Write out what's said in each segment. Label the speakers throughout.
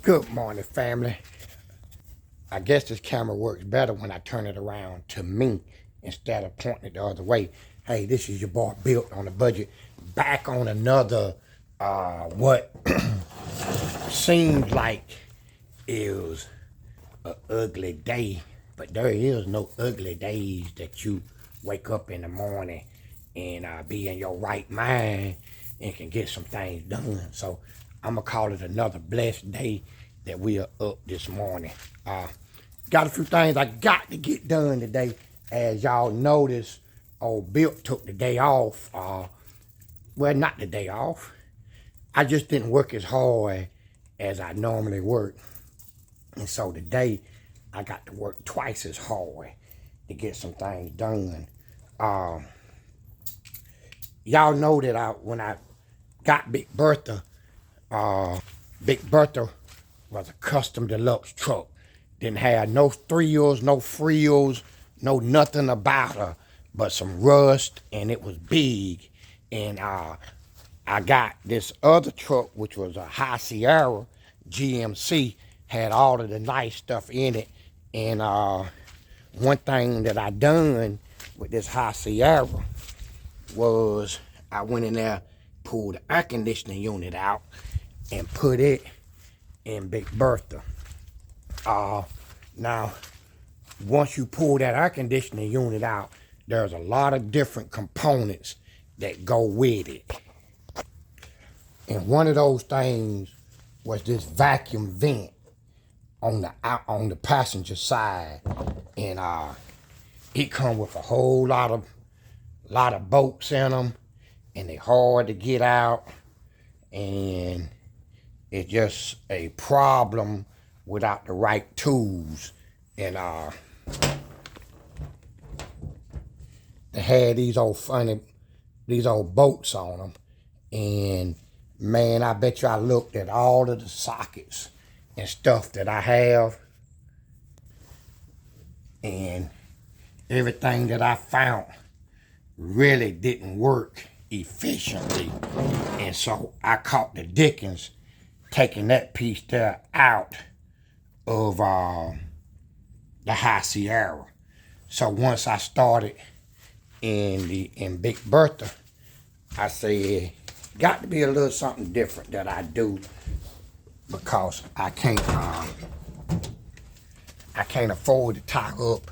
Speaker 1: Good morning, family. I guess this camera works better when I turn it around to me instead of pointing it the other way. Hey, this is your boy Built on a Budget, back on another what seems like is an ugly day, but there is no ugly days that you wake up in the morning and be in your right mind and can get some things done. So I'm gonna call it another blessed day that we are up this morning. Got a few things I got to get done today. As y'all notice, old Bill took the day off. Well, not the day off. I just didn't work as hard as I normally work. And so today, I got to work twice as hard to get some things done. Y'all know that when I got Big Bertha was a custom deluxe truck. Didn't have no thrills, no frills, no nothing about her, but some rust, and it was big. And I got this other truck, which was a High Sierra GMC, had all of the nice stuff in it. And one thing that I done with this High Sierra was I went in there, pulled the air conditioning unit out, and put it in Big Bertha. Now, once you pull that air conditioning unit out, there's a lot of different components that go with it. And one of those things was this vacuum vent on the passenger side, and it come with a whole lot of bolts in them, and they hard to get out, and it's just a problem without the right tools. And they had these old bolts on them, and man, I bet you I looked at all of the sockets and stuff that I have, and everything that I found really didn't work efficiently. And so I caught the dickens taking that piece there out of the High Sierra. So once I started in Big Bertha, I said, got to be a little something different that I do, because I can't afford to tie up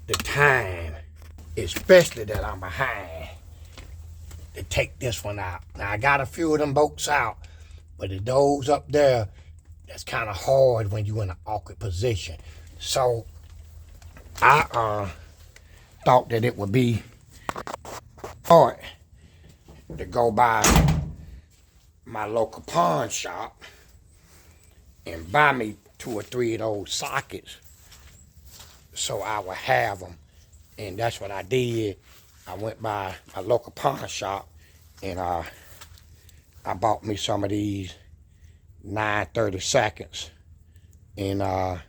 Speaker 1: the time, especially that I'm behind, to take this one out. Now I got a few of them bolts out, but those up there, that's kind of hard when you're in an awkward position. So I thought that it would be hard to go by my local pawn shop and buy me 2 or 3 of those sockets so I would have them. And that's what I did. I went by my local pawn shop, and I bought me some of these 9/32, and I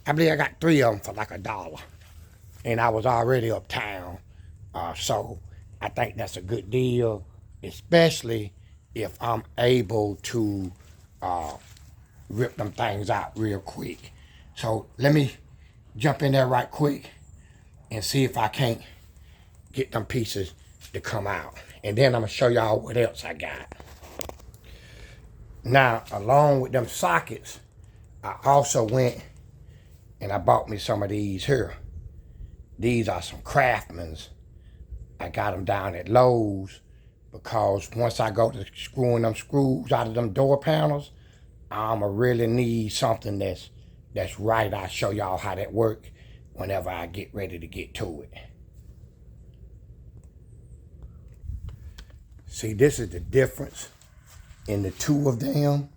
Speaker 1: believe I got 3 of them for like $1, and I was already uptown, so I think that's a good deal, especially if I'm able to rip them things out real quick. So let me jump in there right quick and see if I can't get them pieces to come out, and then I'm gonna show y'all what else I got. Now, along with them sockets, I also went and I bought me some of these here. These are some Craftsmans. I got them down at Lowe's, because once I go to screwing them screws out of them door panels, I'ma really need something that's right. I'll show y'all how that works whenever I get ready to get to it. See, this is the difference in the 2 of them.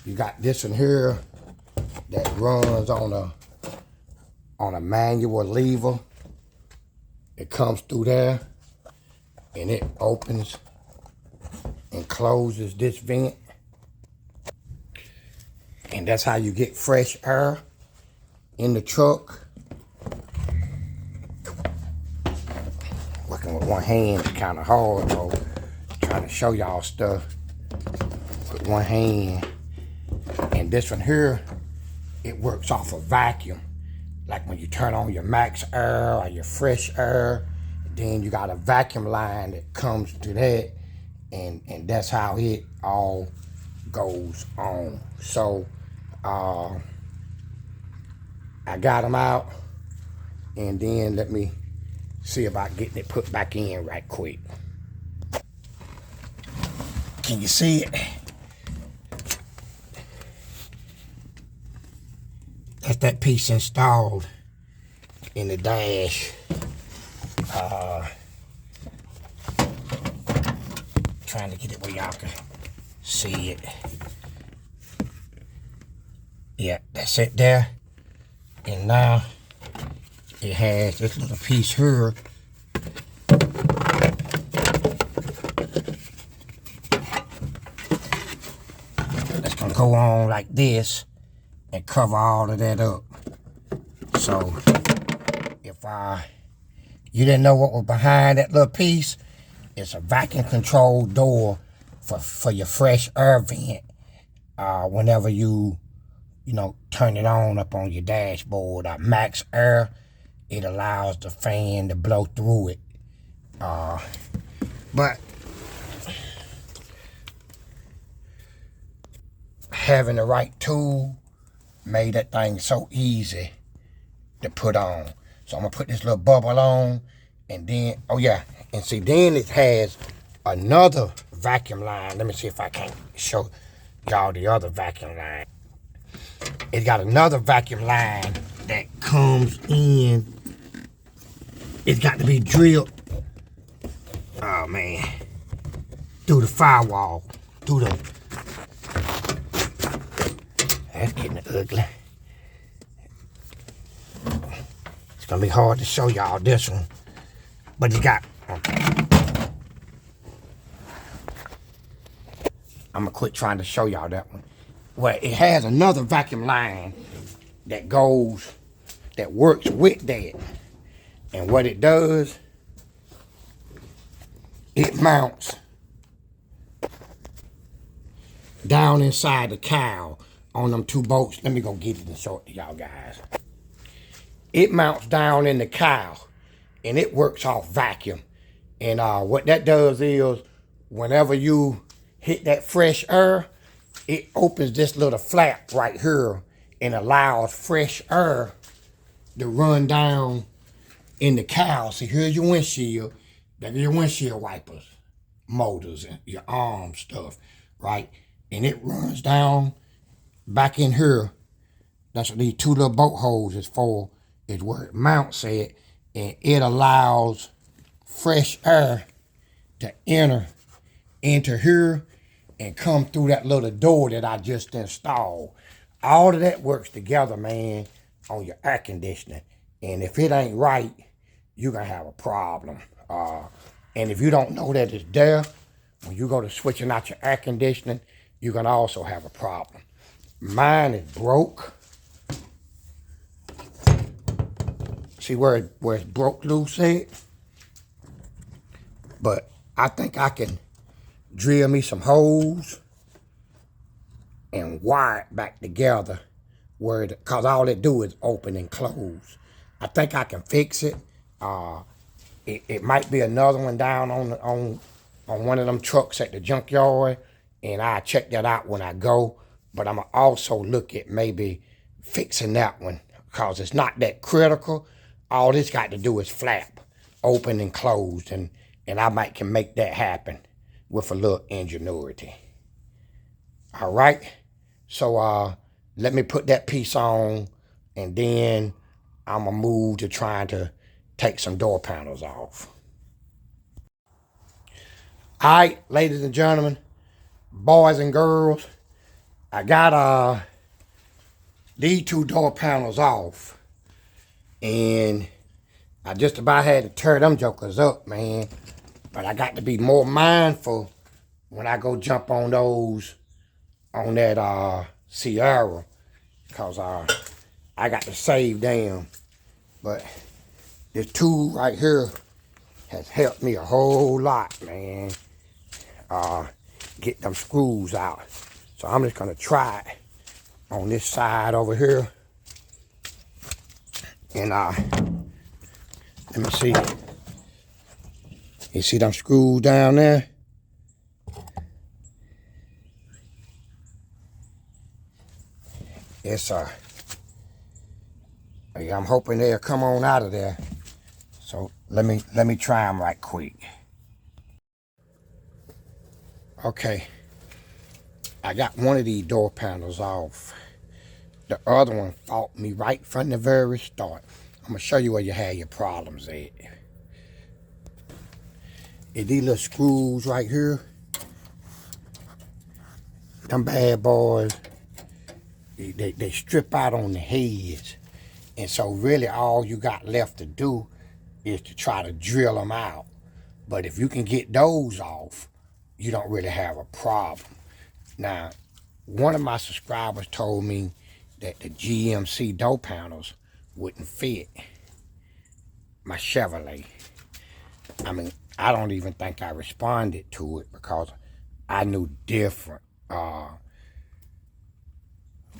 Speaker 1: You got this in here that runs on a manual lever. It comes through there, and it opens and closes this vent, and that's how you get fresh air in the truck. Working with one hand is kind of hard, so trying to show y'all stuff with one hand. And this one here, it works off a vacuum. Like when you turn on your max air or your fresh air, then you got a vacuum line that comes to that, and that's how it all goes on. So I got them out, and then let me see about getting it put back in right quick. Can you see it? That's that piece installed in the dash. Trying to get it where y'all can see it. Yeah, that's it there. And now it has this little piece here. That's gonna go on like this and cover all of that up. So if you didn't know what was behind that little piece, it's a vacuum control door for your fresh air vent. Whenever you turn it on up on your dashboard, max air, it allows the fan to blow through it. But having the right tool made that thing so easy to put on. So I'm gonna put this little bubble on, and then, oh yeah, and see, then it has another vacuum line. Let me see if I can show y'all the other vacuum line. It's got another vacuum line that comes in. It's got to be drilled, oh man, through the firewall, that's getting ugly. It's gonna be hard to show y'all this one, but you got, okay. I'm gonna quit trying to show y'all that one. Well, it has another vacuum line that works with that. And what it does, it mounts down inside the cowl on them two bolts. Let me go get it and show it to y'all guys. It mounts down in the cowl, and it works off vacuum. And what that does is, whenever you hit that fresh air, it opens this little flap right here and allows fresh air to run down in the cowl. See, here's your windshield. That's your windshield wipers, motors, and your arm stuff, right? And it runs down back in here. That's what these two little bolt holes is for, is where it mounts it, and it allows fresh air to enter into here and come through that little door that I just installed. All of that works together, man, on your air conditioning. And if it ain't right, you're gonna have a problem. And if you don't know that it's there, when you go to switching out your air conditioning, you're gonna also have a problem. Mine is broke. See where it's broke loose at? But I think I can drill me some holes and wire it back together cause all it do is open and close. I think I can fix it. It might be another one down on one of them trucks at the junkyard, and I'll check that out when I go. But I'm gonna also look at maybe fixing that one, cause it's not that critical. All it's got to do is flap, open and close, and I can make that happen with a little ingenuity. All right, so let me put that piece on, and then I'm gonna move to trying to take some door panels off. All right, ladies and gentlemen, boys and girls, I got these two door panels off, and I just about had to tear them jokers up, man. But I got to be more mindful when I go jump on those, on that Sierra, because I got to save them. But this tool right here has helped me a whole lot, man. Get them screws out. So I'm just gonna try it on this side over here. And let me see. You see them screws down there? It's I'm hoping they'll come on out of there. So let me try them right quick. Okay, I got one of these door panels off. The other one fought me right from the very start. I'm gonna show you where you had your problems at. And these little screws right here, them bad boys, they strip out on the heads. And so really all you got left to do is to try to drill them out. But if you can get those off, you don't really have a problem. Now, one of my subscribers told me that the GMC door panels wouldn't fit my Chevrolet. I mean, I don't even think I responded to it because I knew different.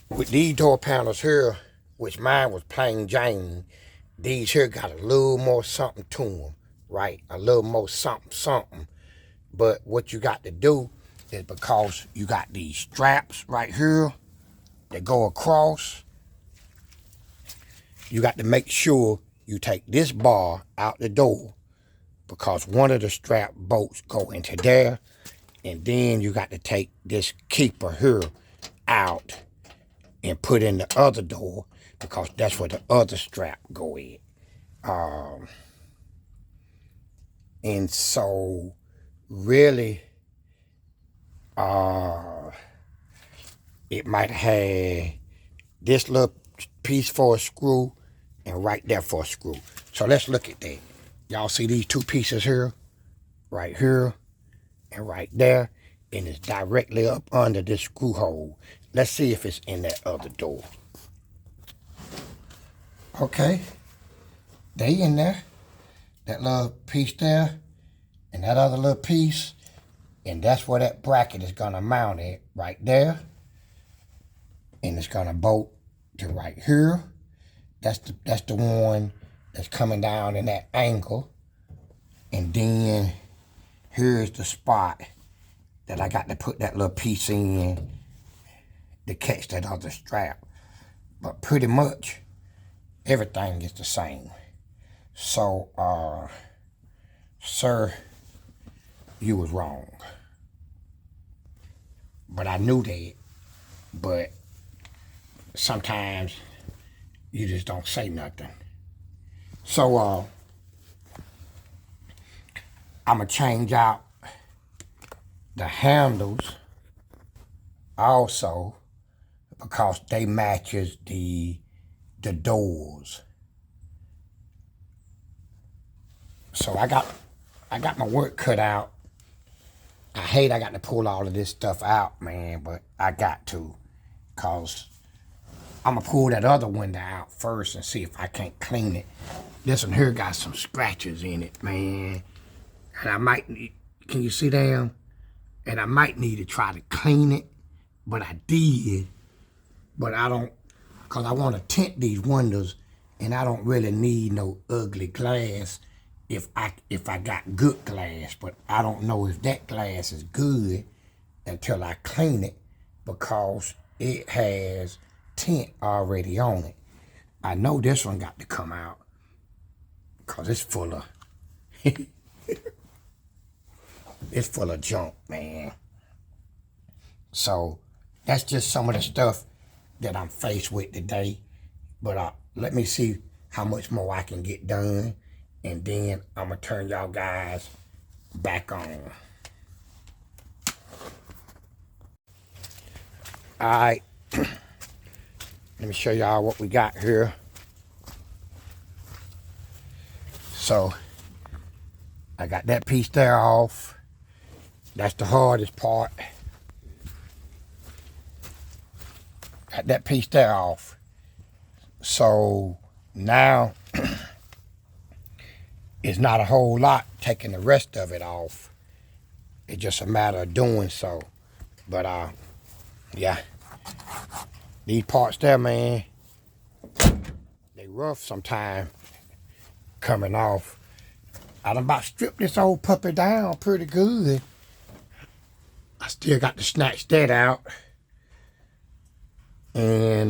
Speaker 1: With these door panels here, which mine was plain Jane, these here got a little more something to them, right? A little more something. But what you got to do is, because you got these straps right here that go across, you got to make sure you take this bar out the door, because one of the strap bolts go into there, and then you got to take this keeper here out and put in the other door, because that's where the other strap go in. And so really, it might have this little piece for a screw and right there for a screw. So let's look at that. Y'all see these two pieces here, right here and right there, and it's directly up under this screw hole. Let's see if it's in that other door. Okay, they in there. That little piece there and that other little piece, and that's where that bracket is gonna mount it, right there. And it's gonna bolt to right here. That's the one that's coming down in that angle. And then here's the spot that I got to put that little piece in to catch that other strap. But pretty much everything is the same. So, sir, you was wrong. But I knew that. But sometimes you just don't say nothing. So, I'm going to change out the handles also, because they matches the doors. So I got my work cut out. I hate I got to pull all of this stuff out, man, but I got to, because I'm going to pull that other window out first and see if I can't clean it. This one here got some scratches in it, man. And I might need, can you see them? And I might need to try to clean it, but I did. But I don't, because I want to tint these windows, and I don't really need no ugly glass if I got good glass. But I don't know if that glass is good until I clean it, because it has tint already on it. I know this one got to come out because it's full of it's full of junk, man. So that's just some of the stuff that I'm faced with today. But let me see how much more I can get done, and then I'm gonna turn y'all guys back on. All right, let me show y'all what we got here. So I got that piece there off. That's the hardest part. Got that piece there off. So now it's not a whole lot taking the rest of it off. It's just a matter of doing so. But yeah, These parts there, man, they rough sometimes coming off. I done about stripped this old puppy down pretty good. I still got to snatch that out. And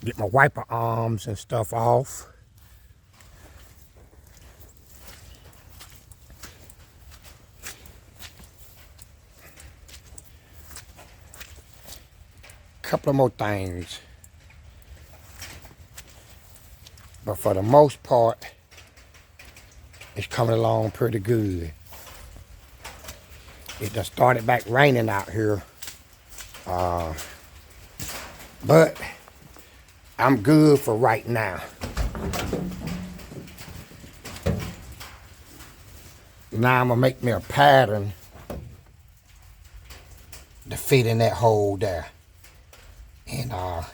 Speaker 1: get my wiper arms and stuff off. Couple of more things. But for the most part, it's coming along pretty good. It just started back raining out here. But I'm good for right now. Now I'm gonna make me a pattern to fit in that hole there. And I'll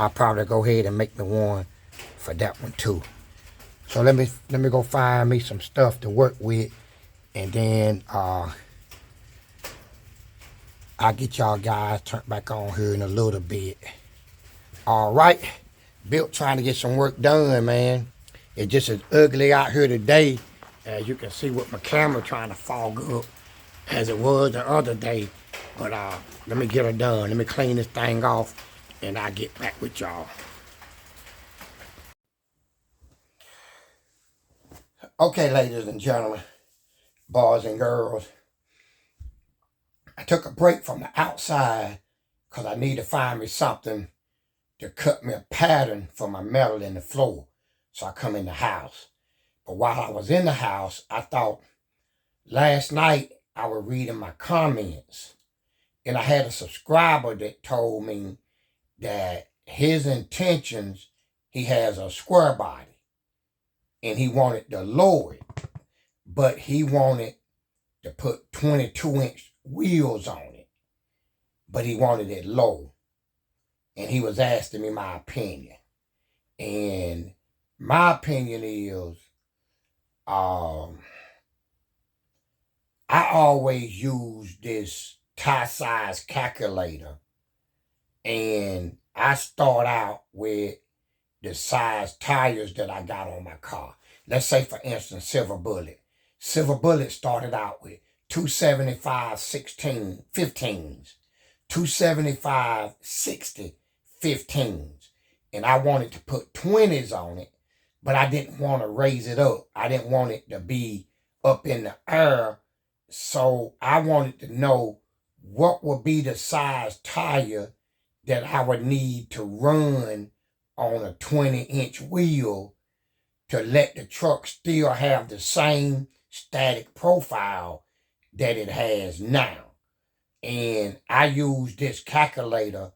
Speaker 1: probably go ahead and make me one for that one too. So let me go find me some stuff to work with, and then I'll get y'all guys turned back on here in a little bit. All right, Built trying to get some work done, man. It's just as ugly out here today, as you can see with my camera trying to fog up, as it was the other day. But let me get her done. Let me clean this thing off, and I'll get back with y'all. Okay, ladies and gentlemen, boys and girls, I took a break from the outside because I need to find me something to cut me a pattern for my metal in the floor. So I come in the house. But while I was in the house, I thought, last night I was reading my comments, and I had a subscriber that told me that his intentions, he has a square body, and he wanted to lower it, but he wanted to put 22-inch wheels on it, but he wanted it low. And he was asking me my opinion. And my opinion is, I always use this tie size calculator, and I start out with the size tires that I got on my car. Let's say, for instance, Silver Bullet. Silver Bullet started out with 275 15s, 275 60 15s, and I wanted to put 20s on it, but I didn't want to raise it up. I didn't want it to be up in the air, so I wanted to know what would be the size tire that I would need to run on a 20-inch wheel to let the truck still have the same static profile that it has now. And I use this calculator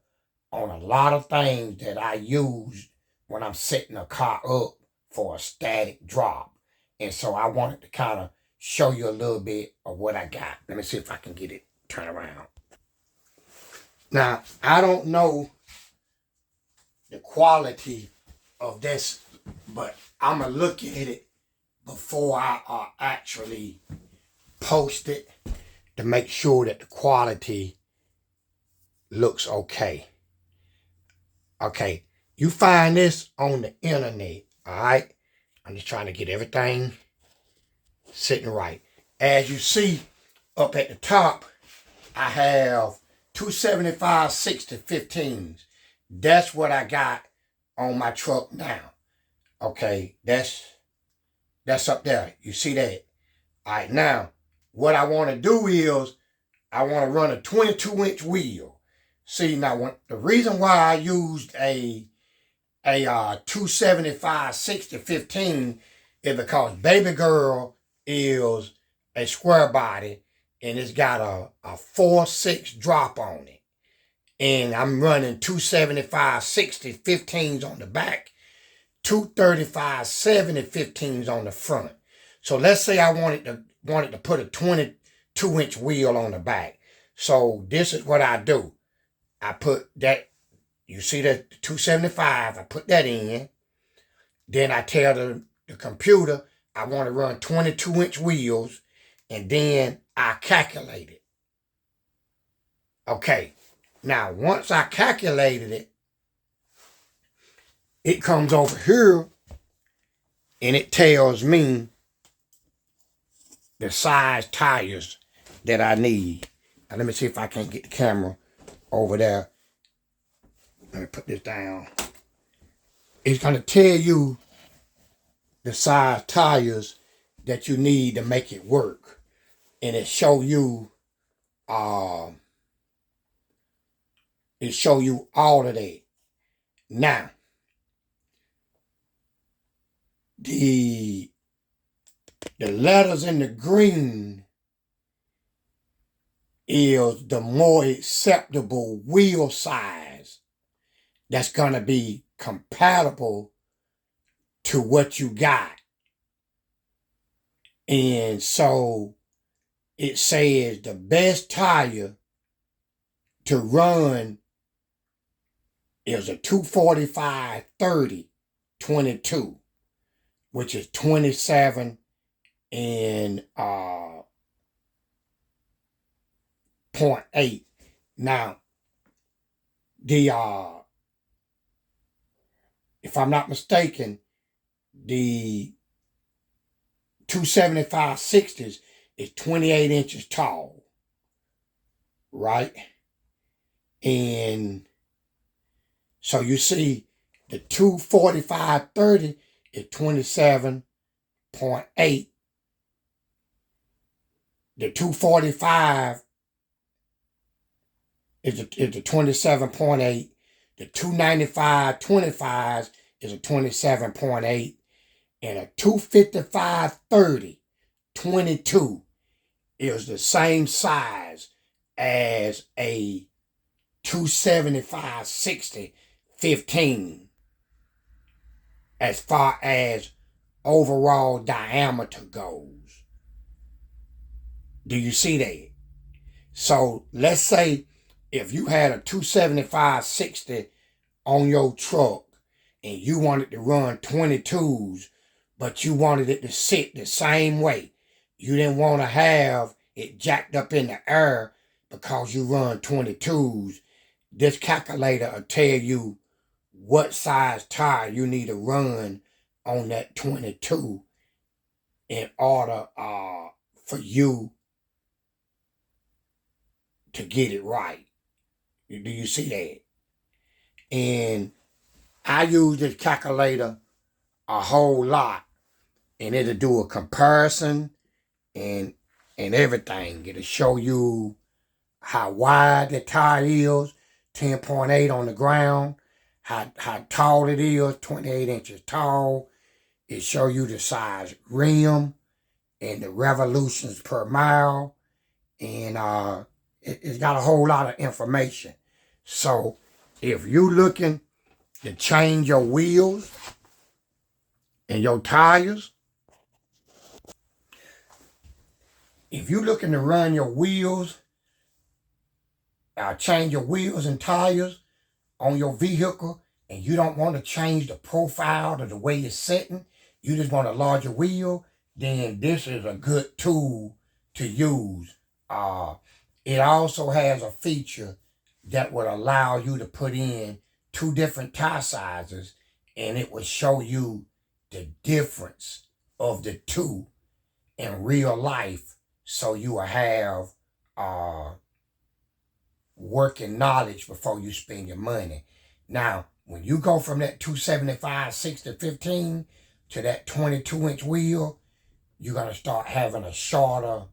Speaker 1: on a lot of things that I use when I'm setting a car up for a static drop. And so I wanted to kind of show you a little bit of what I got. Let me see if I can get it turned around. Now, I don't know the quality of this, but I'm going to look at it before I actually post it to make sure that the quality looks okay. Okay, you find this on the internet, all right? I'm just trying to get everything sitting right. As you see up at the top, I have 275 60 15s. That's what I got on my truck now. Okay, that's up there. You see that? All right, now, what I want to do is I want to run a 22-inch wheel. See, now, the reason why I used a 275 60 15 is because baby girl is a square body, and it's got a 4/6 drop on it. And I'm running 275 60 15s on the back, 235 70 15s on the front. So let's say I wanted to put a 22-inch wheel on the back. So this is what I do. I put that, you see that 275, I put that in. Then I tell the computer I want to run 22-inch wheels, and then I calculate it. Okay, now once I calculated it, it comes over here and it tells me the size tires that I need. Now let me see if I can't get the camera over there. Let me put this down. It's going to tell you the size tires that you need to make it work. And it show you all of that. Now, the letters in the green is the more acceptable wheel size that's going to be compatible to what you got. And so it says the best tire to run is a 245/30/22, which is 27 and 0.8. Now, the if I'm not mistaken, the 275/60s is 28 inches tall, right? And so you see the 245/30 is 27.8. The 245 is the 27.8. The 295/25s is a 27.8. And a 255/30/22 is the same size as a 275/60/15 as far as overall diameter goes. Do you see that? So let's say if you had a 275/60 on your truck and you wanted to run 22s, but you wanted it to sit the same way. You didn't want to have it jacked up in the air because you run 22s. This calculator will tell you what size tire you need to run on that 22 in order for you to get it right. Do you see that? And I use this calculator a whole lot, and it'll do a comparison and everything. It'll show you how wide the tire is, 10.8 on the ground, how tall it is, 28 inches tall. It show you the size rim and the revolutions per mile, and it's got a whole lot of information. So if you looking to change your wheels and your tires, if you're looking to run your wheels, change your wheels and tires on your vehicle, and you don't want to change the profile or the way it's sitting, you just want a larger wheel, then this is a good tool to use. It also has a feature that would allow you to put in 2 different tire sizes, and it will show you the difference of the 2 in real life, so you will have working knowledge before you spend your money. Now, when you go from that 275/60/15 to that 22-inch wheel, you're going to start having a shorter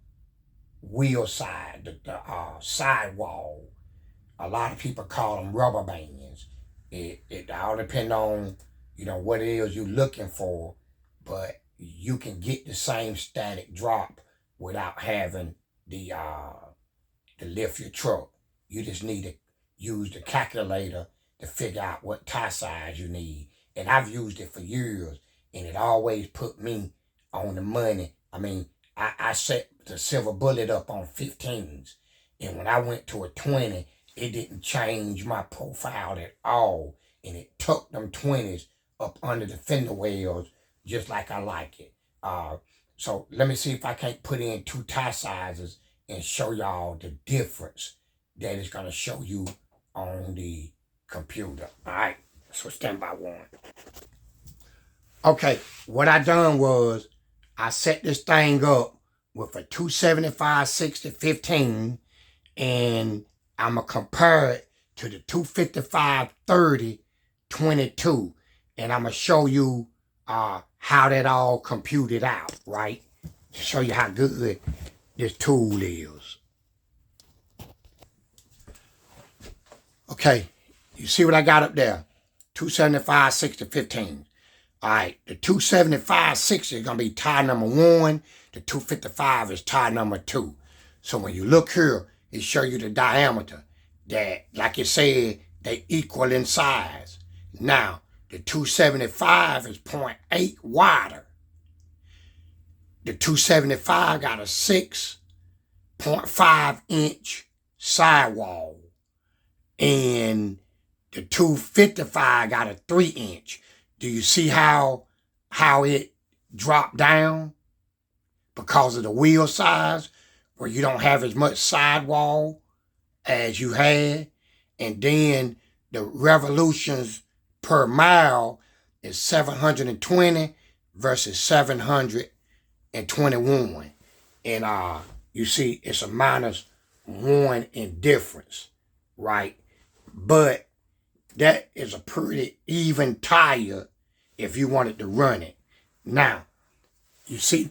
Speaker 1: wheel side, the sidewall. A lot of people call them rubber bands. It all depends on, what it is you're looking for, but you can get the same static drop without having to lift your truck. You just need to use the calculator to figure out what tire size you need. And I've used it for years, and it always put me on the money. I mean, I set the silver bullet up on 15s, and when I went to a 20, it didn't change my profile at all, and it took them 20s up under the fender wells just like I like it. So let me see if I can't put in 2 tie sizes and show y'all the difference that it's gonna show you on the computer. All right, so stand by one. Okay, what I done was I set this thing up with a 275 60 15, and I'm gonna compare it to the 255 30 22, and I'm gonna show you how that all computed out, right? To show you how good this tool is. Okay, you see what I got up there? 275 60 15. All right, the 275 60 is going to be tie number 1. The 255 is tie number 2. So when you look here, it show you the diameter that, like it said, they equal in size. Now, the 275 is 0.8 wider. The 275 got a 6.5 inch sidewall. And the 255 got a 3 inch. Do you see how it dropped down? Because of the wheel size, where you don't have as much sidewall as you had. And then the revolutions per mile is 720 versus 721. And you see it's a -1 in difference, right? But that is a pretty even tire if you wanted to run it. Now, you see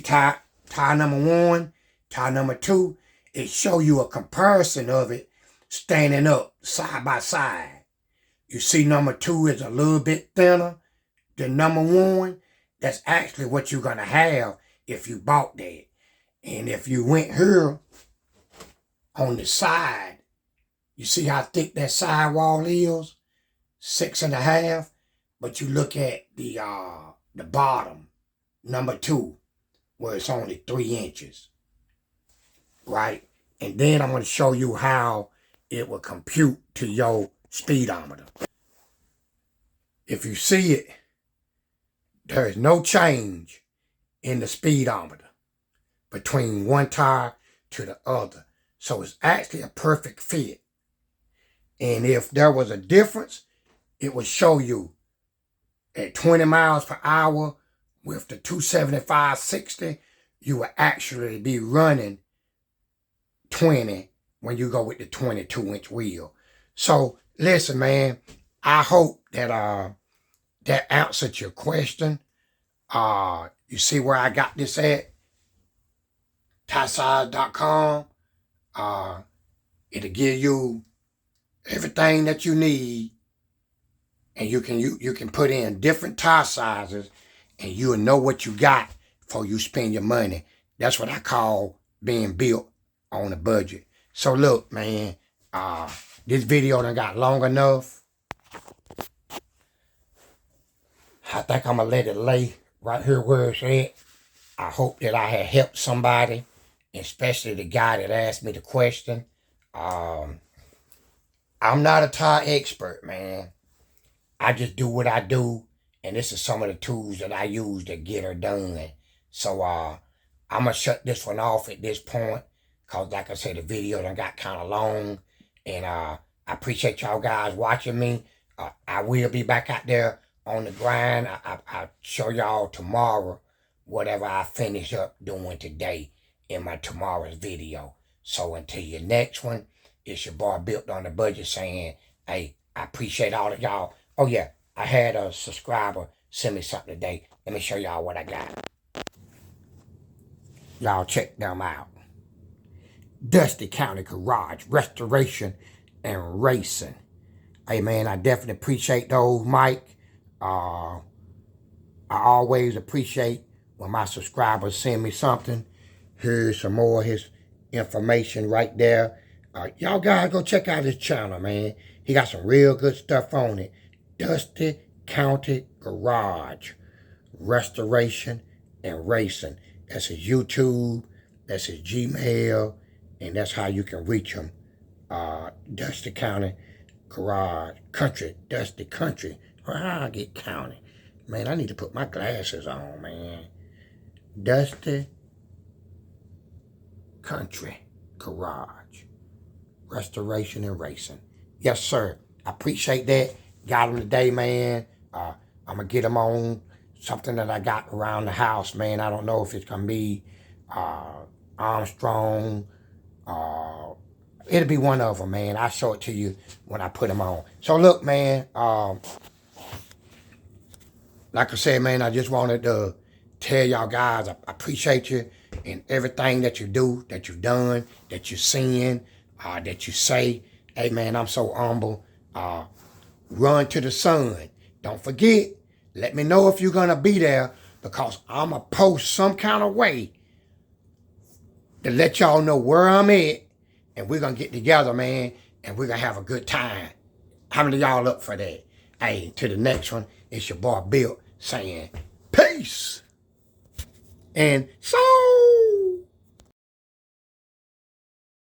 Speaker 1: tie number 1, tie number 2, it show you a comparison of it standing up side by side. You see number 2 is a little bit thinner than number 1. That's actually what you're going to have if you bought that. And if you went here on the side, you see how thick that sidewall is? 6.5. But you look at the bottom, number 2, where it's only 3 inches, right? And then I'm going to show you how it will compute to your speedometer. If you see it, there is no change in the speedometer between one tire to the other. So it's actually a perfect fit. And if there was a difference, it would show you at 20 miles per hour with the 275 60, you will actually be running 20 when you go with the 22-inch wheel. So listen, man, I hope that that answered your question. You see where I got this at? TieSize.com. It'll give you everything that you need, and you can put in different tie sizes, and you'll know what you got before you spend your money. That's what I call being built on a budget. So look, man, this video done got long enough. I think I'm gonna let it lay right here where it's at. I hope that I had helped somebody, especially the guy that asked me the question. I'm not a tie expert, man. I just do what I do, and this is some of the tools that I use to get her done. So I'm gonna shut this one off at this point, cause like I said, the video done got kind of long, and I appreciate y'all guys watching me. I will be back out there on the grind. I'll show y'all tomorrow whatever I finish up doing today in my tomorrow's video. So until your next one, it's your boy Built on the Budget saying, hey, I appreciate all of y'all. Oh yeah, I had a subscriber send me something today. Let me show y'all what I got. Y'all check them out. Dusty County Garage Restoration and Racing. Hey man, I definitely appreciate those, Mike. I always appreciate when my subscribers send me something. Here's some more of his information right there. Y'all guys go check out his channel, man. He got some real good stuff on it. Dusty County Garage Restoration and Racing. That's his YouTube. That's his Gmail. And that's how you can reach him. Dusty County Garage Country. Dusty Country. Where I get county. Man, I need to put my glasses on, man. Dusty Country Garage. Restoration and racing. Yes, sir. I appreciate that. Got them today, man. I'm going to get them on something that I got around the house, man. I don't know if it's going to be Armstrong. It'll be one of them, man. I'll show it to you when I put them on. So, look, man. Like I said, man, I just wanted to tell y'all guys I appreciate you and everything that you do, that you've done, that you're seeing, that you say. Hey, man, I'm so humble. Run to the sun. Don't forget, let me know if you're going to be there, because I'm going to post some kind of way to let y'all know where I'm at, and we're going to get together, man, and we're going to have a good time. How many of y'all up for that? Hey, to the next one, it's your boy Bill saying peace. And so